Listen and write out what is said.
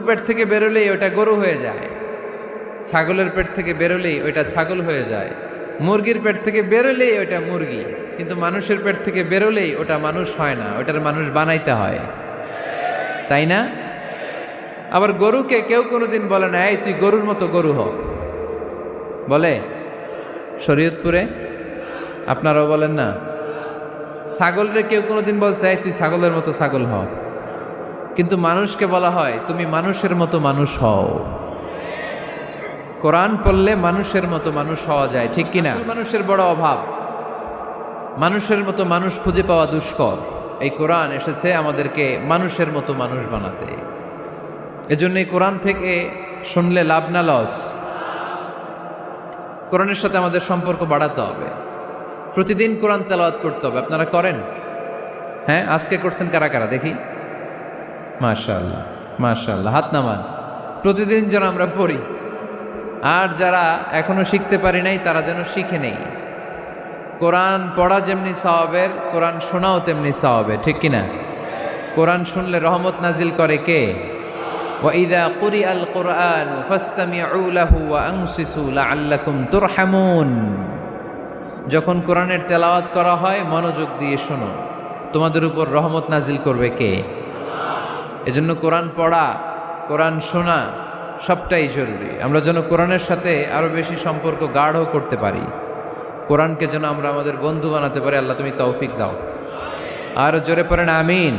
পেট থেকে বেরোলেই ওটা গরু হয়ে যায়, ছাগলের পেট থেকে বেরোলেই ওইটা ছাগল হয়ে যায়, মুরগির পেট থেকে বেরোলেই ওইটা মুরগি, কিন্তু মানুষের পেট থেকে বেরোলেই ওটা মানুষ হয় না, ওটার মানুষ বানাইতে হয়, তাই না? আবার গরুকে কেউ কোনোদিন বলে না এই তুই গরুর মতো গরু হ, বলে শরীয়তপুরে? আপনারাও বলেন না? ছাগলরে কেউ কোনোদিন বলছে এই তুই ছাগলের মতো ছাগল হ, কিন্তু মানুষকে বলা হয় তুমি মানুষের মতো মানুষ হও। কোরআন পড়লে মানুষের মতো মানুষ হওয়া যায়, ঠিক কিনা? মানুষের বড় অভাব, মানুষের মতো মানুষ খুঁজে পাওয়া দুষ্কর। এই কোরআন এসেছে আমাদেরকে মানুষের মতো মানুষ বানাতে। এজন্য এই কোরআন থেকে শুনলে লাভ না লস? কোরআনের সাথে আমাদের সম্পর্ক বাড়াতে হবে, প্রতিদিন কোরআন তেলাওয়াত করতে হবে। আপনারা করেন? হ্যাঁ, আজকে করছেন কারা কারা দেখি? মাশাআল্লাহ মাশাআল্লাহ, হাত নামান। প্রতিদিন যেন আমরা পড়ি, আর যারা এখনো শিখতে পারি নাই তারা যেন শিখে নেই। কোরআন পড়া যেমনি সওয়াবের, কোরআন শোনাও তেমনি সওয়াবের, ঠিক কিনা? কোরআন শুনলে রহমত নাজিল করে কে? ওয়াইদা কুরিআল কুরআন ফাসতামিউ লাহু ওয়া আনসিতু লাআল্লাকুম তুরহামুন। যখন কোরআনের তেলাওয়াত করা হয় মনোযোগ দিয়ে শোনো, তোমাদের উপর রহমত নাজিল করবে কে? এজন্য কোরআন পড়া, কোরআন শোনা সবটাই জরুরি। আমরা যেন কোরআনের সাথে আরো বেশি সম্পর্ক গাঢ় করতে পারি, কোরআনকে যেন আমরা আমাদের বন্ধু বানাতে পারি। আল্লাহ তুমি তৌফিক দাও। আর জোরে পড়েন আমিন।